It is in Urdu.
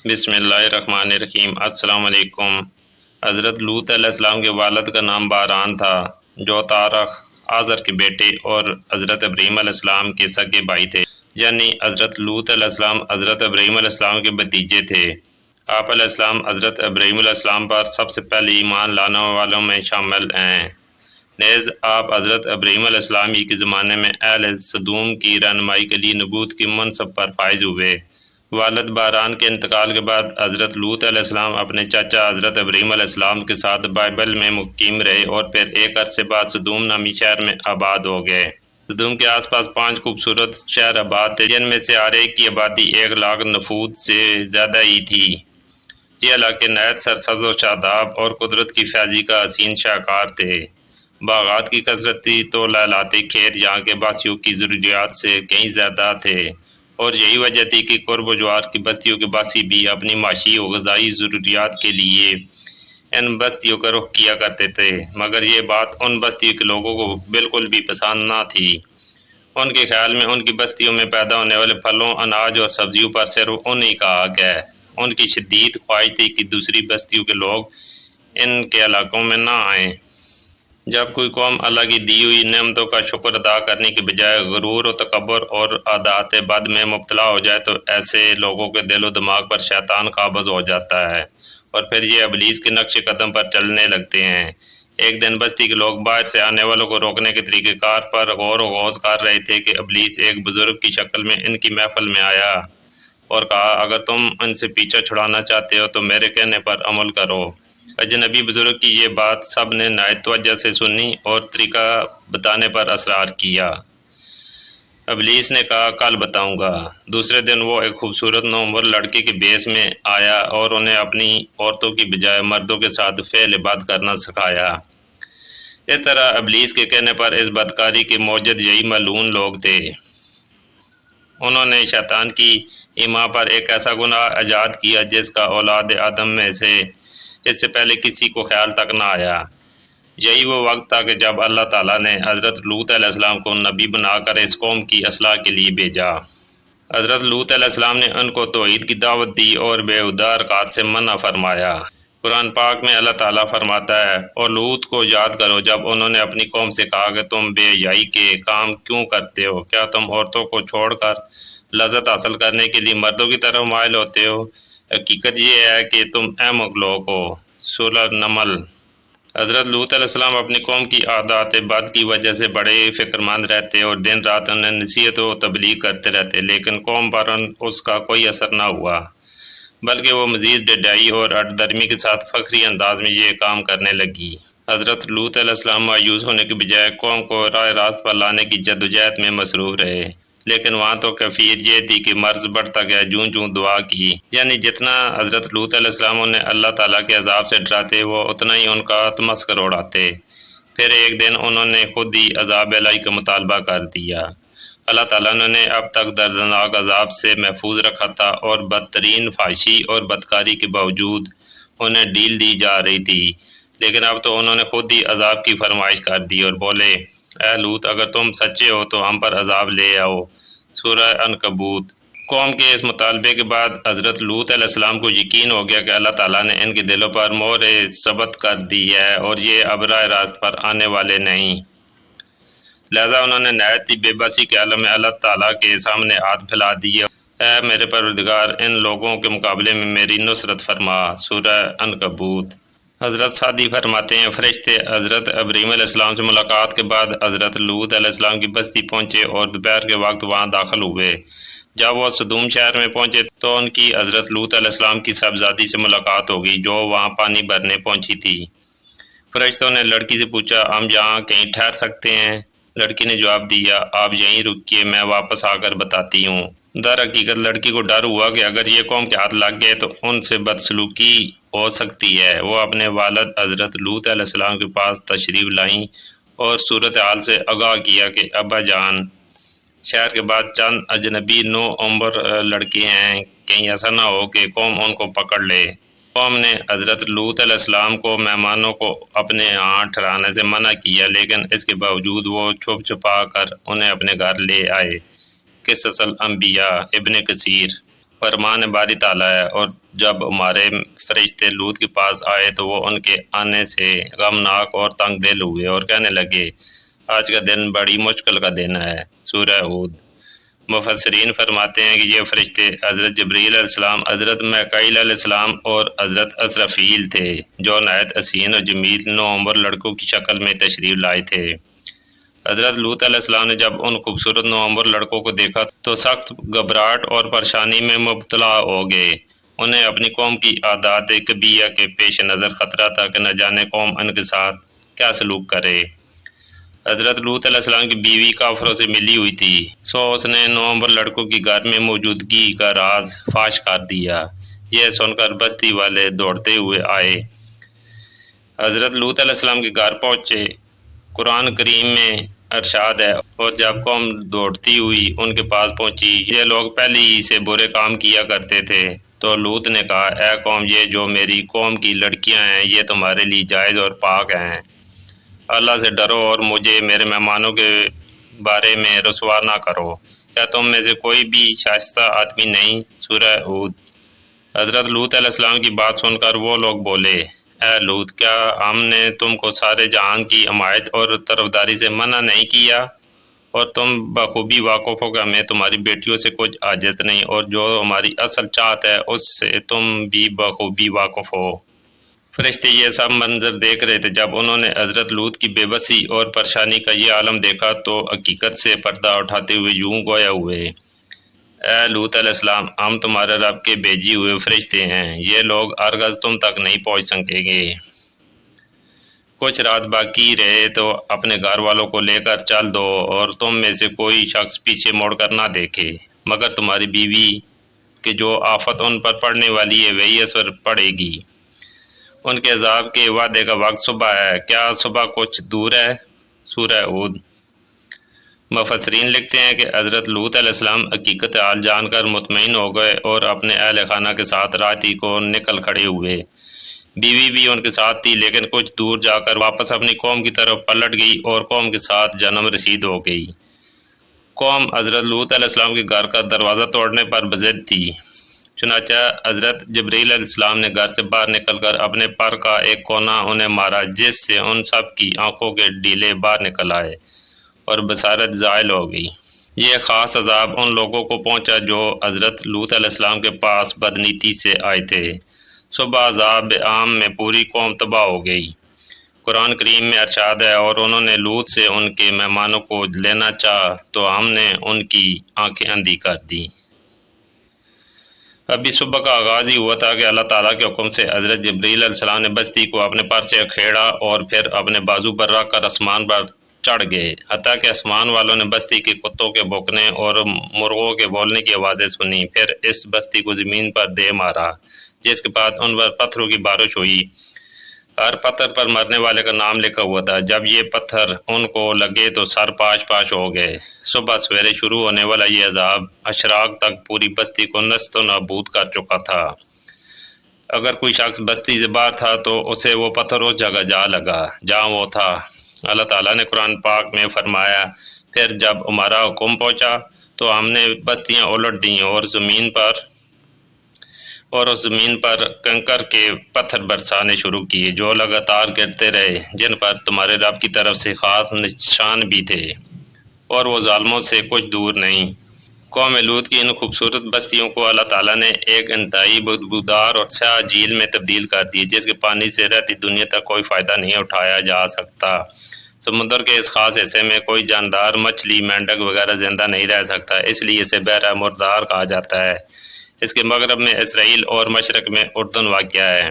بسم اللہ الرحمن الرحیم۔ السلام علیکم۔ حضرت لوط علیہ السلام کے والد کا نام باران تھا، جو تارخ، آزر کے بیٹے اور حضرت ابراہیم علیہ السلام کے سگے بھائی تھے، یعنی حضرت لوط علیہ السلام حضرت ابراہیم علیہ السلام کے بھتیجے تھے۔ آپ علیہ السلام حضرت ابراہیم علیہ السلام پر سب سے پہلے ایمان لانے والوں میں شامل ہیں۔ نیز آپ حضرت ابراہیم علیہ السلام ہی کے زمانے میں اہل سدوم کی رہنمائی کے لیے نبوت کی منصب پر فائز ہوئے۔ والد باران کے انتقال کے بعد حضرت لوط علیہ السلام اپنے چاچا حضرت ابراہیم علیہ السلام کے ساتھ بائبل میں مقیم رہے اور پھر ایک عرصے بعد سدوم نامی شہر میں آباد ہو گئے۔ سدوم کے آس پاس 5 خوبصورت شہر آباد تھے، جن میں سے ہر ایک کی آبادی 1 لاکھ نفود سے زیادہ ہی تھی۔ یہ علاقے نہایت سرسبز و شاداب اور قدرت کی فیضی کا حسین شاہکار تھے۔ باغات کی کثرت تھی تو لہلاتے کھیت یہاں کے باسیوں کی ضروریات سے کہیں زیادہ تھے، اور یہی وجہ تھی کہ قرب و جوار کی بستیوں کے باسی بھی اپنی معاشی و غذائی ضروریات کے لیے ان بستیوں کا رخ کیا کرتے تھے، مگر یہ بات ان بستیوں کے لوگوں کو بالکل بھی پسند نہ تھی۔ ان کے خیال میں ان کی بستیوں میں پیدا ہونے والے پھلوں، اناج اور سبزیوں پر صرف انہی کا حق ہے۔ ان کی شدید خواہش تھی کہ دوسری بستیوں کے لوگ ان کے علاقوں میں نہ آئیں۔ جب کوئی قوم اللہ کی دی ہوئی نعمتوں کا شکر ادا کرنے کے بجائے غرور و تکبر اور عادات بد میں مبتلا ہو جائے تو ایسے لوگوں کے دل و دماغ پر شیطان قابض ہو جاتا ہے، اور پھر یہ ابلیس کے نقش قدم پر چلنے لگتے ہیں۔ ایک دن بستی کے لوگ باہر سے آنے والوں کو روکنے کے طریقہ کار پر غور و خوض کر رہے تھے کہ ابلیس ایک بزرگ کی شکل میں ان کی محفل میں آیا اور کہا، اگر تم ان سے پیچھا چھڑانا چاہتے ہو تو میرے کہنے پر عمل کرو۔ اجنبی بزرگ کی یہ بات سب نے نہایت توجہ سے سنی اور طریقہ بتانے پر اصرار کیا۔ ابلیس نے کہا، کل بتاؤں گا۔ دوسرے دن وہ ایک خوبصورت نوعمر لڑکے کے بیس میں آیا اور انہیں اپنی عورتوں کی بجائے مردوں کے ساتھ فعل بد کرنا سکھایا۔ اس طرح ابلیس کے کہنے پر اس بدکاری کے موجد یہی ملعون لوگ تھے۔ انہوں نے شیطان کی ایما پر ایک ایسا گناہ ایجاد کیا جس کا اولاد آدم میں سے اس سے پہلے کسی کو خیال تک نہ آیا۔ یہی وہ وقت تھا کہ جب اللہ تعالیٰ نے حضرت لوط علیہ السلام کو نبی بنا کر اس قوم کی اصلاح کے لیے بھیجا۔ حضرت لوط علیہ السلام نے ان کو توحید کی دعوت دی اور بےہودہ حرکات سے منع فرمایا۔ قرآن پاک میں اللہ تعالیٰ فرماتا ہے، اور لوط کو یاد کرو جب انہوں نے اپنی قوم سے کہا کہ تم بے حیائی کے کام کیوں کرتے ہو؟ کیا تم عورتوں کو چھوڑ کر لذت حاصل کرنے کے لیے مردوں کی طرف مائل ہوتے ہو؟ حقیقت یہ ہے کہ تم احمق لوگ ہو۔ سورہ نمل۔ حضرت لوط علیہ السلام اپنی قوم کی عادات بد کی وجہ سے بڑے فکر مند رہتے اور دن رات انہیں نصیحت و تبلیغ کرتے رہتے، لیکن قوم پر اس کا کوئی اثر نہ ہوا، بلکہ وہ مزید ڈڈائی اور ہٹ درمی کے ساتھ فخری انداز میں یہ کام کرنے لگی۔ حضرت لوط علیہ السلام مایوس ہونے کے بجائے قوم کو راہ راست پر لانے کی جدوجہد میں مصروف رہے، لیکن وہاں تو کیفیت یہ تھی کہ مرض بڑھتا گیا جوں جوں دعا کی، یعنی جتنا حضرت لوط علیہ السلام انہیں اللہ تعالیٰ کے عذاب سے ڈراتے وہ اتنا ہی ان کا تمسخر اڑاتے۔ پھر ایک دن انہوں نے خود ہی عذاب الہی کا مطالبہ کر دیا۔ اللہ تعالیٰ نے انہیں اب تک دردناک عذاب سے محفوظ رکھا تھا اور بدترین فحاشی اور بدکاری کے باوجود انہیں ڈھیل دی جا رہی تھی، لیکن اب تو انہوں نے خود ہی عذاب کی فرمائش کر دی اور بولے، اے لوط، اگر تم سچے ہو تو ہم پر عذاب لے آؤ۔ سورہ عنکبوت۔ قوم کے اس مطالبے کے بعد حضرت لوط علیہ السلام کو یقین ہو گیا کہ اللہ تعالیٰ نے ان کے دلوں پر مہر ثبت کر دی ہے اور یہ اب راہ راست پر آنے والے نہیں۔ لہذا انہوں نے نہایت ہی بے بسی کے عالم میں اللہ تعالیٰ کے سامنے ہاتھ پھیلا دیے، اے میرے پروردگار، ان لوگوں کے مقابلے میں میری نصرت فرما۔ سورہ عنکبوت۔ حضرت سعدی فرماتے ہیں، فرشتے حضرت ابراہیم علیہ السلام سے ملاقات کے بعد حضرت لوط علیہ السلام کی بستی پہنچے اور دوپہر کے وقت وہاں داخل ہوئے۔ جب وہ سدوم شہر میں پہنچے تو ان کی حضرت لوط علیہ السلام کی صاحبزادی سے ملاقات ہو گئی، جو وہاں پانی بھرنے پہنچی تھی۔ فرشتوں نے لڑکی سے پوچھا، ہم یہاں کہیں ٹھہر سکتے ہیں؟ لڑکی نے جواب دیا، آپ یہیں رکیے، میں واپس آ کر بتاتی ہوں۔ در حقیقت لڑکی کو ڈر ہوا کہ اگر یہ قوم کے ہاتھ لگ گئے تو ان سے بدسلوکی ہو سکتی ہے۔ وہ اپنے والد حضرت لوط علیہ السلام کے پاس تشریف لائیں اور صورتحال سے آگاہ کیا کہ ابا جان، شہر کے بعد چند اجنبی نوعمر لڑکے ہیں، کہیں ایسا نہ ہو کہ قوم ان کو پکڑ لے۔ قوم نے حضرت لوط علیہ السلام کو مہمانوں کو اپنے ہاں ٹھہرانے سے منع کیا، لیکن اس کے باوجود وہ چھپ چھپا کر انہیں اپنے گھر لے آئے۔ قصص الانبیاء، ابن کثیر۔ فرمان باری تعالیٰ ہے۔ اور جب ہمارے فرشتے لوط کے پاس آئے تو وہ ان کے آنے سے غمناک اور تنگ دل ہوئے اور کہنے لگے آج کا دن بڑی مشکل کا دن ہے۔ سورہ ہود۔ مفسرین فرماتے ہیں کہ یہ فرشتے حضرت جبرائیل علیہ السلام، حضرت میکائیل علیہ السلام اور حضرت اسرافیل تھے، جو نہایت حسین اور جمیل نوعمر لڑکوں کی شکل میں تشریف لائے تھے۔ حضرت لوط علیہ السلام نے جب ان خوبصورت نوعمر لڑکوں کو دیکھا تو سخت گھبراہٹ اور پریشانی میں مبتلا ہو گئے۔ انہیں اپنی قوم کی عادات قبیحہ کے پیش نظر خطرہ تھا کہ نہ جانے قوم ان کے ساتھ کیا سلوک کرے۔ حضرت لوط علیہ السلام کی بیوی کافروں سے ملی ہوئی تھی، سو اس نے نوعمر لڑکوں کی گھر میں موجودگی کا راز فاش کر دیا۔ یہ سن کر بستی والے دوڑتے ہوئے آئے، حضرت لوط علیہ السلام کے گھر پہنچے۔ قرآن کریم میں ارشاد ہے، اور جب قوم دوڑتی ہوئی ان کے پاس پہنچی، یہ لوگ پہلے ہی سے برے کام کیا کرتے تھے، تو لوط نے کہا اے قوم، یہ جو میری قوم کی لڑکیاں ہیں یہ تمہارے لیے جائز اور پاک ہیں، اللہ سے ڈرو اور مجھے میرے مہمانوں کے بارے میں رسوا نہ کرو۔ کیا تم میں سے کوئی بھی شائستہ آدمی نہیں؟ سورہ ہود۔ حضرت لوط علیہ السلام کی بات سن کر وہ لوگ بولے اے لوط، کیا ہم نے تم کو سارے جہان کی حمایت اور طرفداری سے منع نہیں کیا؟ اور تم بخوبی واقف ہو کہ ہمیں تمہاری بیٹیوں سے کچھ حاجت نہیں، اور جو ہماری اصل چاہت ہے اس سے تم بھی بخوبی واقف ہو۔ فرشتے یہ سب منظر دیکھ رہے تھے۔ جب انہوں نے حضرت لوط کی بے بسی اور پریشانی کا یہ عالم دیکھا تو حقیقت سے پردہ اٹھاتے ہوئے یوں گویا ہوئے اے لوط علیہ السلام، ہم تمہارے رب کے بھیجے ہوئے فرشتے ہیں، یہ لوگ ہرگز تم تک نہیں پہنچ سکیں گے۔ کچھ رات باقی رہے تو اپنے گھر والوں کو لے کر چل دو، اور تم میں سے کوئی شخص پیچھے مڑ کر نہ دیکھے، مگر تمہاری بیوی کہ جو آفت ان پر پڑنے والی ہے وہی اس پر پڑے گی۔ ان کے عذاب کے وعدے کا وقت صبح ہے، کیا صبح کچھ دور ہے؟ سورہ ہود۔ مفسرین لکھتے ہیں کہ حضرت لوط علیہ السلام حقیقت حال جان کر مطمئن ہو گئے اور اپنے اہل خانہ کے ساتھ رات ہی کو نکل کھڑے ہوئے۔ بیوی بھی ان کے ساتھ تھی، لیکن کچھ دور جا کر واپس اپنی قوم کی طرف پلٹ گئی اور قوم کے ساتھ جنم رسید ہو گئی۔ قوم حضرت لوط علیہ السلام کے گھر کا دروازہ توڑنے پر بضد تھی، چنانچہ حضرت جبرائیل علیہ السلام نے گھر سے باہر نکل کر اپنے پر کا ایک کونا انہیں مارا، جس سے ان سب کی آنکھوں کے ڈیلے باہر نکل آئے اور بصارت زائل ہو گئی۔ یہ خاص عذاب ان لوگوں کو پہنچا جو حضرت لوط علیہ السلام کے پاس بدنیتی سے آئے تھے۔ صبح عذاب عام میں پوری قوم تباہ ہو گئی۔ قرآن کریم میں ارشاد ہے، اور انہوں نے لوط سے ان کے مہمانوں کو لینا چاہا تو ہم نے ان کی آنکھیں اندھی کر دی۔ ابھی صبح کا آغاز ہی ہوا تھا کہ اللہ تعالیٰ کے حکم سے حضرت جبرائیل علیہ السلام نے بستی کو اپنے پر سے کھیڑا اور پھر اپنے بازو پر رکھ کر آسمان پر چڑھ گئے، حتیٰ کہ آسمان والوں نے بستی کے کتوں کے بھونکنے اور مرغوں کے بولنے کی آوازیں سنی۔ پھر اس بستی کو زمین پر دے مارا، جس کے بعد ان پر پتھروں کی بارش ہوئی۔ ہر پتھر پر مرنے والے کا نام لکھا ہوا تھا۔ جب یہ پتھر ان کو لگے تو سر پاش پاش ہو گئے۔ صبح سویرے شروع ہونے والا یہ عذاب اشراق تک پوری بستی کو نست و نابود کر چکا تھا۔ اگر کوئی شخص بستی سے باہر تھا تو اسے وہ پتھر اس جگہ جا لگا جہاں وہ تھا۔ اللہ تعالیٰ نے قرآن پاک میں فرمایا، پھر جب ہمارا حکم پہنچا تو ہم نے بستیاں الٹ دیں اور اس زمین پر کنکر کے پتھر برسانے شروع کیے جو لگاتار گرتے رہے، جن پر تمہارے رب کی طرف سے خاص نشان بھی تھے، اور وہ ظالموں سے کچھ دور نہیں۔ قوم لوط کی ان خوبصورت بستیوں کو اللہ تعالیٰ نے ایک انتہائی بدبودار اور سیاہ جھیل میں تبدیل کر دی، جس کے پانی سے رہتی دنیا تک کوئی فائدہ نہیں اٹھایا جا سکتا۔ سمندر کے اس خاص حصے میں کوئی جاندار مچھلی، مینڈک وغیرہ زندہ نہیں رہ سکتا، اس لیے اسے بحر مردار کہا جاتا ہے۔ اس کے مغرب میں اسرائیل اور مشرق میں اردن واقع ہے۔